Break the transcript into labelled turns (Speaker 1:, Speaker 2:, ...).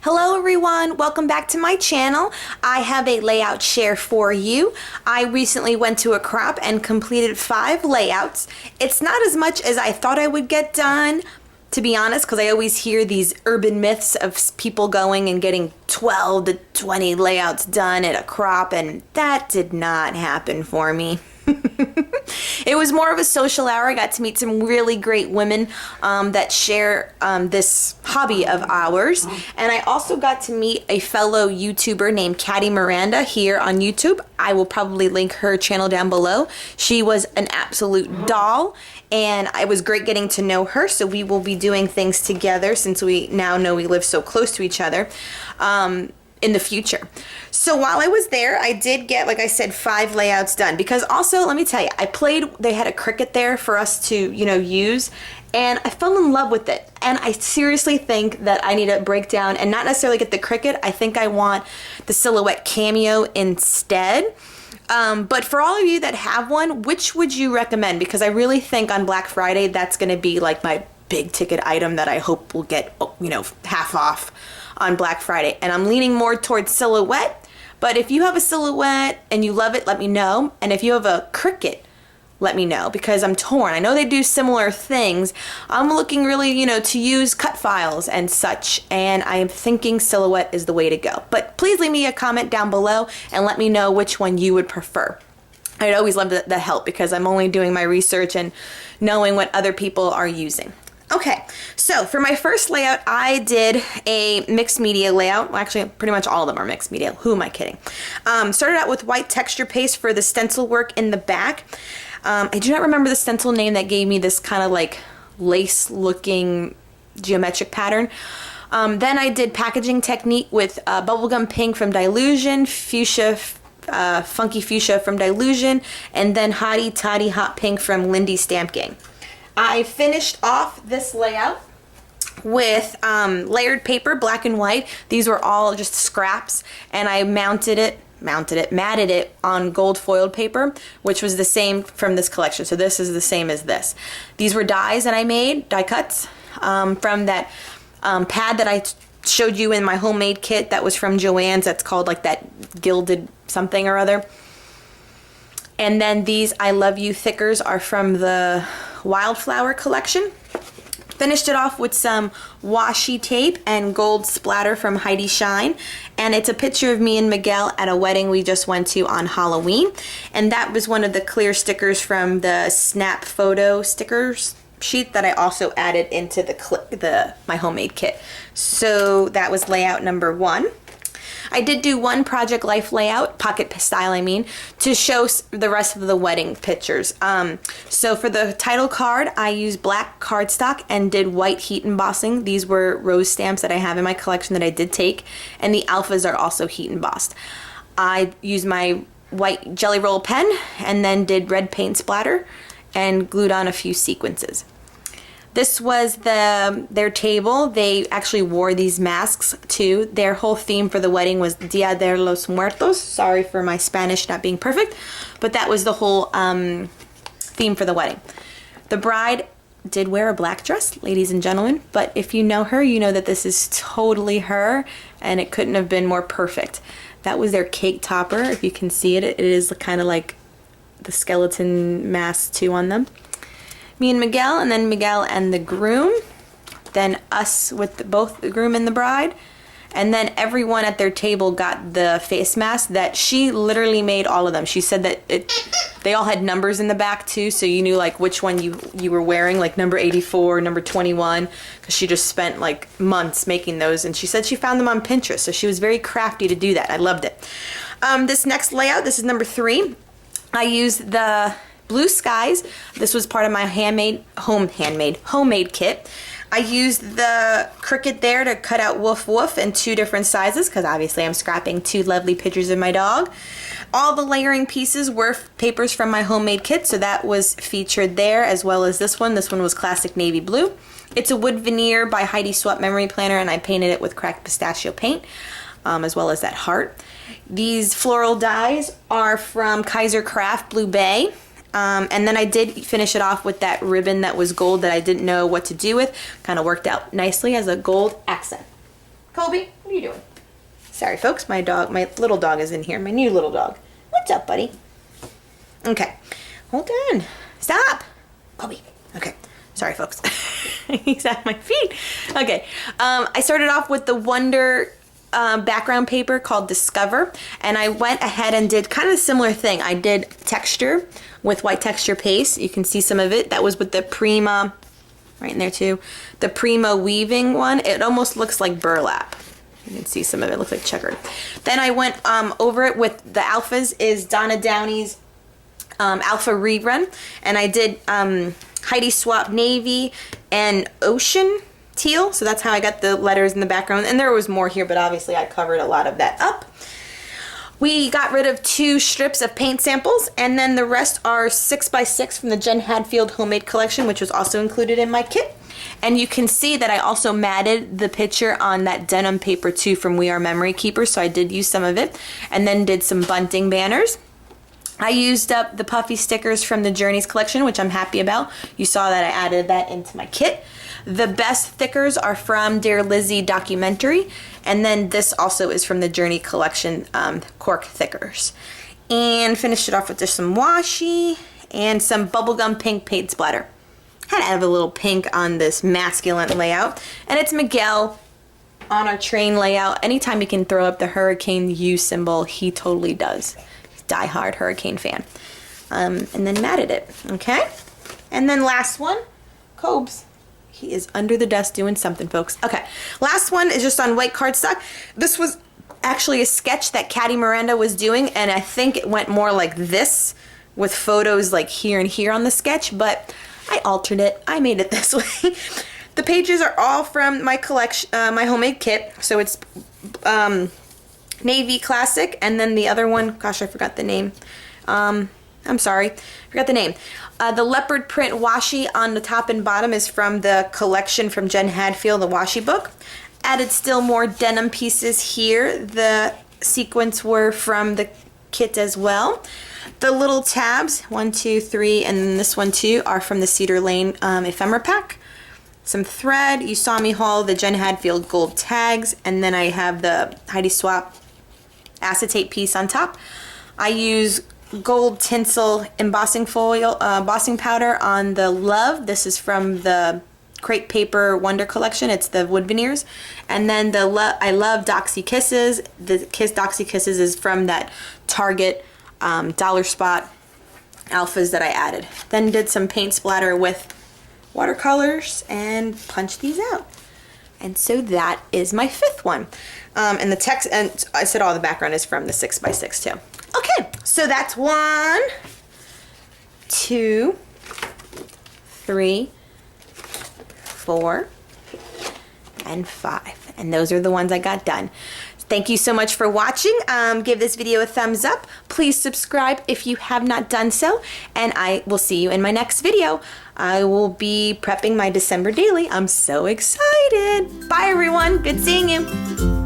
Speaker 1: Hello everyone, welcome back to my channel. I have a layout share for you. I recently went to a crop and completed 5 layouts. It's not as much as I thought I would get done, to be honest, because I always hear these urban myths of people going and getting 12 to 20 layouts done at a crop, and that did not happen for me. It was more of a social hour. I got to meet some really great women that share this hobby of ours. And I also got to meet a fellow YouTuber named Caddy Miranda here on YouTube. I will probably link her channel down below. She was an absolute doll, and it was great getting to know her. So we will be doing things together since we now know we live so close to each other in the future. So while I was there, I did get, like I said, 5 layouts done, because also, let me tell you, they had a Cricut there for us to, use, and I fell in love with it. And I seriously think that I need to break down and not necessarily get the Cricut. I think I want the Silhouette Cameo instead. But for all of you that have one, which would you recommend? Because I really think on Black Friday, that's going to be like my big ticket item that I hope will get, half off on Black Friday. And I'm leaning more towards Silhouette. But if you have a Silhouette and you love it, let me know. And if you have a Cricut, let me know, because I'm torn. I know they do similar things. I'm looking really, to use cut files and such, and I am thinking Silhouette is the way to go. But please leave me a comment down below and let me know which one you would prefer. I'd always love the help, because I'm only doing my research and knowing what other people are using. Okay, so for my first layout, I did a mixed media layout. Well, actually, pretty much all of them are mixed media. Who am I kidding? Started out with white texture paste for the stencil work in the back. I do not remember the stencil name that gave me this kind of like lace-looking geometric pattern. Then I did packaging technique with bubblegum pink from Dylusion, fuchsia, funky fuchsia from Dylusion, and then hottie toddy hot pink from Lindy Stamp Gang. I finished off this layout with layered paper, black and white. These were all just scraps, and I matted it on gold foiled paper, which was the same from this collection. So this is the same as this. These were dies that I made, die cuts, from that pad that I showed you in my homemade kit that was from Joann's. That's called like that gilded something or other. And then these I Love You thickers are from the Wildflower collection. Finished it off with some washi tape and gold splatter from Heidi Shine, and it's a picture of me and Miguel at a wedding we just went to on Halloween, and that was one of the clear stickers from the Snap Photo stickers sheet that I also added into my homemade kit. So that was layout number 1. I did do one Project Life layout, pocket style I mean, to show the rest of the wedding pictures. So for the title card, I used black cardstock and did white heat embossing. These were rose stamps that I have in my collection that I did take, and the alphas are also heat embossed. I used my white Jelly Roll pen and then did red paint splatter and glued on a few sequences. This was their table. They actually wore these masks too. Their whole theme for the wedding was Dia de los Muertos. Sorry for my Spanish not being perfect, but that was the whole theme for the wedding. The bride did wear a black dress, ladies and gentlemen, but if you know her, you know that this is totally her, and it couldn't have been more perfect. That was their cake topper. If you can see it, it is kind of like the skeleton mask too on them. Me and Miguel, and then Miguel and the groom, then us with both the groom and the bride, and then everyone at their table got the face mask that she literally made all of them. She said that they all had numbers in the back too, so you knew like which one you were wearing, like number 84, number 21, because she just spent like months making those, and she said she found them on Pinterest, so she was very crafty to do that. I loved it. This next layout, this is number 3. I used the Blue Skies. This was part of my homemade kit. I used the Cricut there to cut out Woof Woof in 2 different sizes, because obviously I'm scrapping 2 lovely pictures of my dog. All the layering pieces were papers from my homemade kit, so that was featured there, as well as this one. This one was classic navy blue. It's a wood veneer by Heidi Swap Memory Planner, and I painted it with cracked pistachio paint, as well as that heart. These floral dies are from Kaiser Craft Blue Bay. And then I did finish it off with that ribbon that was gold that I didn't know what to do with. Kind of worked out nicely as a gold accent. Kobe, What are you doing? Sorry, folks. My little dog is in here. My new little dog. What's up, buddy? Okay. Hold on. Stop. Kobe. Okay. Sorry, folks. He's at my feet. Okay. I started off with the Wonder background paper called Discover, and I went ahead and did kind of a similar thing. I did texture with white texture paste. You can see some of it. That was with the Prima, right in there too. The Prima weaving one. It almost looks like burlap. You can see some of it looks like checkered. Then I went over it with the Alphas is Donna Downey's Alpha Rerun, and I did Heidi Swapp Navy and Ocean Teal, so that's how I got the letters in the background, and there was more here, but obviously I covered a lot of that up. We got rid of 2 strips of paint samples, and then the rest are 6x6 from the Jen Hadfield Homemade Collection, which was also included in my kit. And you can see that I also matted the picture on that denim paper too from We Are Memory Keepers, so I did use some of it, and then did some bunting banners. I used up the puffy stickers from the Journeys collection, which I'm happy about. You saw that I added that into my kit. The best thickers are from Dear Lizzie documentary, and then this also is from the Journey collection cork thickers. And finished it off with just some washi and some bubblegum pink paint splatter. Had to add a little pink on this masculine layout, and it's Miguel on our train layout. Anytime he can throw up the Hurricane U symbol, he totally does. He's a die-hard Hurricane fan. And then matted it, okay? And then last one, Cobes. He is under the desk doing something, folks. Okay, last one is just on white cardstock. This was actually a sketch that Caddy Miranda was doing, and I think it went more like this with photos like here and here on the sketch, but I altered it. I made it this way. The pages are all from my collection, my homemade kit. So it's Navy Classic, and then the other one, gosh, I forgot the name. I'm sorry, forgot the name. The leopard print washi on the top and bottom is from the collection from Jen Hadfield, the washi book. Added still more denim pieces here. The sequins were from the kit as well. The little tabs, 1, 2, 3, and then this one too, are from the Cedar Lane ephemera pack. Some thread. You saw me haul the Jen Hadfield gold tags, and then I have the Heidi Swapp acetate piece on top. I use gold tinsel embossing foil, embossing powder on the Love. This is from the Crepe Paper Wonder collection. It's the wood veneers. And then the I Love Doxy Kisses. The Doxy Kisses is from that Target Dollar Spot Alphas that I added. Then did some paint splatter with watercolors and punched these out. And so that is my 5th one. And the text, and I said all the background is from the 6x6 too. Okay, so that's 1, 2, 3, 4, and 5. And those are the ones I got done. Thank you so much for watching. Give this video a thumbs up. Please subscribe if you have not done so. And I will see you in my next video. I will be prepping my December daily. I'm so excited. Bye everyone. Good seeing you.